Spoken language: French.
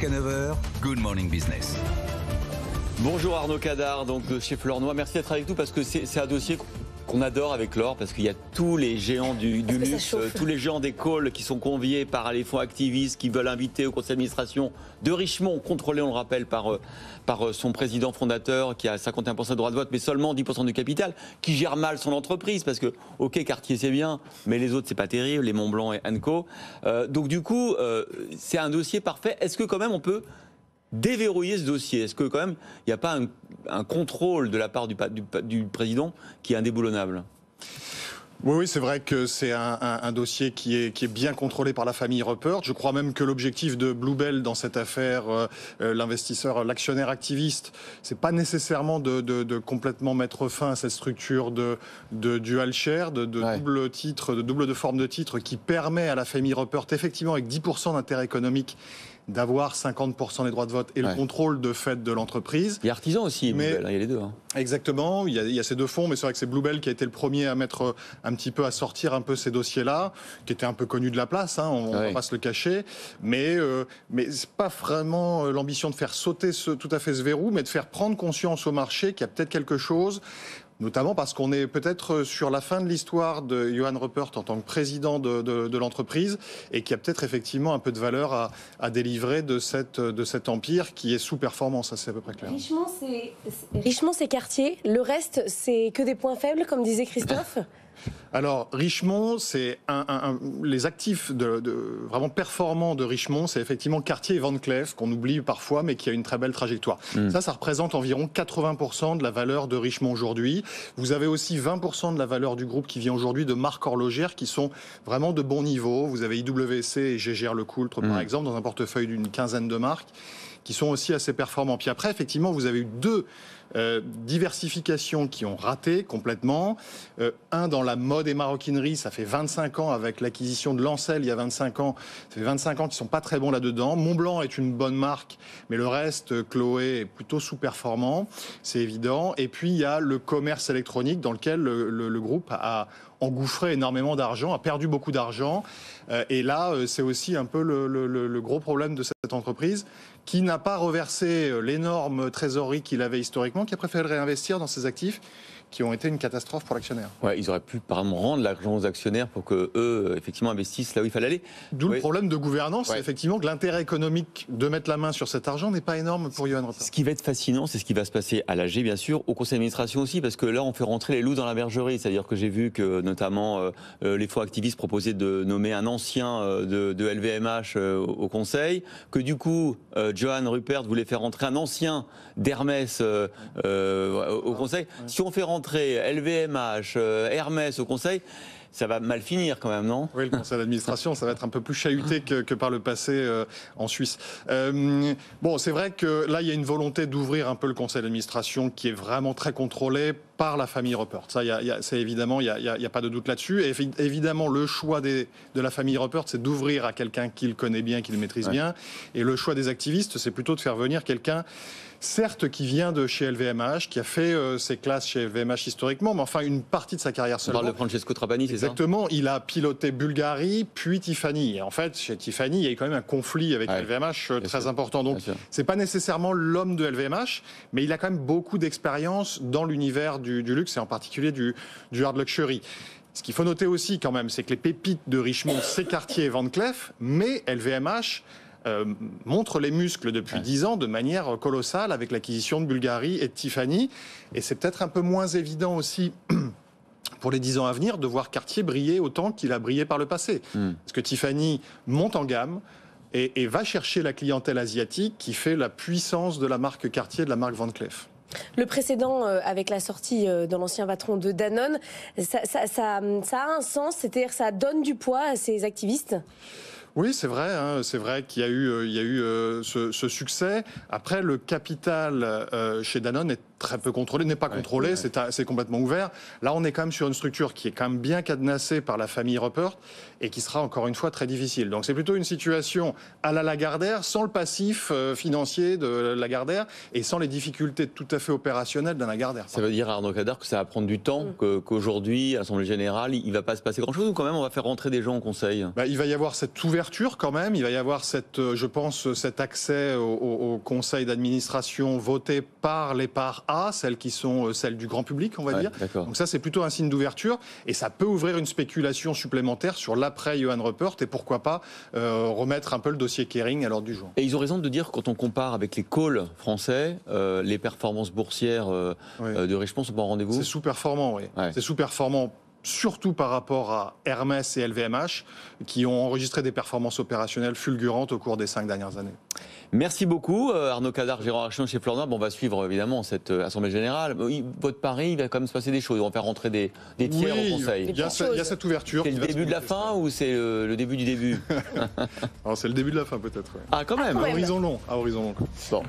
Jusqu'à 9h, Good Morning Business. Bonjour Arnaud Cadart, donc chez Fleurnoy. Merci d'être avec nous parce que c'est un dossier qu'on adore avec l'or, parce qu'il y a tous les géants du luxe, tous les géants des calls qui sont conviés par les fonds activistes qui veulent inviter au conseil d'administration de Richemont, contrôlé, on le rappelle, par son président fondateur qui a 51% de droits de vote, mais seulement 10% du capital, qui gère mal son entreprise, parce que, ok, Cartier c'est bien, mais les autres c'est pas terrible, les Montblanc et Co. Donc du coup, c'est un dossier parfait. Est-ce que quand même on peut déverrouiller ce dossier? Est-ce que quand même il n'y a pas un contrôle de la part du président qui est indéboulonnable? Oui, c'est vrai que c'est un dossier qui est bien contrôlé par la famille Rupert. Je crois même que l'objectif de Bluebell dans cette affaire, l'investisseur, l'actionnaire activiste, c'est pas nécessairement de complètement mettre fin à cette structure de dual share, de double titre, de forme de titre qui permet à la famille Rupert, effectivement avec 10% d'intérêt économique, d'avoir 50% des droits de vote et le contrôle de fait de l'entreprise. Il y a Artisan aussi, mais Bluebell, il y a les deux. Hein. Exactement, il y a ces deux fonds, mais c'est vrai que c'est Bluebell qui a été le premier à mettre un petit peu, à sortir un peu ces dossiers-là, qui étaient un peu connus de la place, hein, on va pas se le cacher, mais c'est pas vraiment l'ambition de faire sauter tout à fait ce verrou, mais de faire prendre conscience au marché qu'il y a peut-être quelque chose. Notamment parce qu'on est peut-être sur la fin de l'histoire de Johann Rupert en tant que président de l'entreprise et qu'il y a peut-être effectivement un peu de valeur à délivrer de cet empire qui est sous performance, ça c'est à peu près clair. Richemont, c'est Cartier. Le reste, c'est que des points faibles, comme disait Christophe. Alors, Richemont, c'est les actifs vraiment performants de Richemont, c'est effectivement Cartier et Van Cleef, qu'on oublie parfois, mais qui a une très belle trajectoire. Ça représente environ 80% de la valeur de Richemont aujourd'hui. Vous avez aussi 20% de la valeur du groupe qui vient aujourd'hui de marques horlogères qui sont vraiment de bon niveau. Vous avez IWC et Jaeger-LeCoultre, par exemple, dans un portefeuille d'une quinzaine de marques, qui sont aussi assez performants. Puis après, effectivement, vous avez eu deux diversifications qui ont raté complètement. Un dans la mode et maroquinerie, ça fait 25 ans avec l'acquisition de Lancel il y a 25 ans. Ça fait 25 ans qu'ils sont pas très bons là-dedans. Montblanc est une bonne marque, mais le reste, Chloé, est plutôt sous-performant, c'est évident. Et puis il y a le commerce électronique dans lequel le groupe a engouffré énormément d'argent, a perdu beaucoup d'argent. Et là, c'est aussi un peu le gros problème de cette entreprise, qui n'a pas reversé l'énorme trésorerie qu'il avait historiquement, qui a préféré le réinvestir dans ses actifs qui ont été une catastrophe pour l'actionnaire. Ouais, ils auraient pu par exemple rendre l'argent aux actionnaires pour que eux effectivement investissent là où il fallait aller. D'où le problème de gouvernance, c'est effectivement que l'intérêt économique de mettre la main sur cet argent n'est pas énorme pour Johann Rupert. Ce qui va être fascinant, c'est ce qui va se passer à l'AG, bien sûr, au conseil d'administration aussi, parce que là, on fait rentrer les loups dans la bergerie. C'est-à-dire que j'ai vu que, notamment, les fonds activistes proposaient de nommer un ancien de LVMH au conseil, que du coup, Johann Rupert voulait faire rentrer un ancien d'Hermès au conseil. Si on fait rentrer LVMH, Hermès au conseil, ça va mal finir quand même, non? Oui, le conseil d'administration, ça va être un peu plus chahuté que par le passé en Suisse. Bon, c'est vrai que là, il y a une volonté d'ouvrir un peu le conseil d'administration qui est vraiment très contrôlé par la famille Rupert. Ça, c'est évidemment, il n'y a pas de doute là-dessus. Et évidemment, le choix de la famille Rupert, c'est d'ouvrir à quelqu'un qu'il connaît bien, qu'il maîtrise bien. Et le choix des activistes, c'est plutôt de faire venir quelqu'un, certes, qui vient de chez LVMH, qui a fait ses classes chez LVMH historiquement, mais enfin une partie de sa carrière seulement. On parle de Francesco Trapani, c'est ça? Exactement. Il a piloté Bulgari, puis Tiffany. Et en fait, chez Tiffany, il y a eu quand même un conflit avec LVMH très important. Donc, c'est pas nécessairement l'homme de LVMH, mais il a quand même beaucoup d'expérience dans l'univers du luxe et en particulier du hard luxury. Ce qu'il faut noter aussi quand même, c'est que les pépites de Richemont, c'est Cartier et Van Cleef, mais LVMH montre les muscles depuis 10 ans de manière colossale avec l'acquisition de Bulgari et de Tiffany. Et c'est peut-être un peu moins évident aussi pour les 10 ans à venir de voir Cartier briller autant qu'il a brillé par le passé. Parce que Tiffany monte en gamme et va chercher la clientèle asiatique qui fait la puissance de la marque Cartier et de la marque Van Cleef. Le précédent, avec la sortie dans l'ancien patron de Danone, ça a un sens, c'est-à-dire ça donne du poids à ces activistes? Oui, c'est vrai. Hein, c'est vrai qu'il y a eu ce succès. Après, le capital chez Danone est très peu contrôlé, n'est pas contrôlé, c'est complètement ouvert. Là, on est quand même sur une structure qui est quand même bien cadenassée par la famille Ruppert et qui sera encore une fois très difficile. Donc c'est plutôt une situation à la Lagardère, sans le passif financier de Lagardère et sans les difficultés tout à fait opérationnelles d'un Lagardère. Ça veut dire, Arnaud Cadart, que ça va prendre du temps, qu'aujourd'hui, à l'Assemblée Générale, il ne va pas se passer grand-chose, ou quand même on va faire rentrer des gens au Conseil? Il va y avoir cette ouverture quand même, il va y avoir je pense, cet accès au Conseil d'administration voté par les parts A, celles qui sont celles du grand public, on va dire. Donc ça, c'est plutôt un signe d'ouverture et ça peut ouvrir une spéculation supplémentaire sur l'après Johan Ruppert et pourquoi pas remettre un peu le dossier Kering à l'ordre du jour. Et ils ont raison de dire, quand on compare avec les calls français, les performances boursières de Richemont sont pas au rendez-vous. C'est sous-performant, oui. C'est sous-performant. Surtout par rapport à Hermès et LVMH, qui ont enregistré des performances opérationnelles fulgurantes au cours des 5 dernières années. Merci beaucoup, Arnaud Cadart, Gérard Archon chez Fleur Noir. On va suivre évidemment cette Assemblée Générale. Votre pari, il va quand même se passer des choses. On va faire rentrer des tiers au Conseil. Il y a cette ouverture. C'est le début de la fin ou c'est le début du début? C'est le début de la fin peut-être. Ah, quand même. À horizon long. Bon.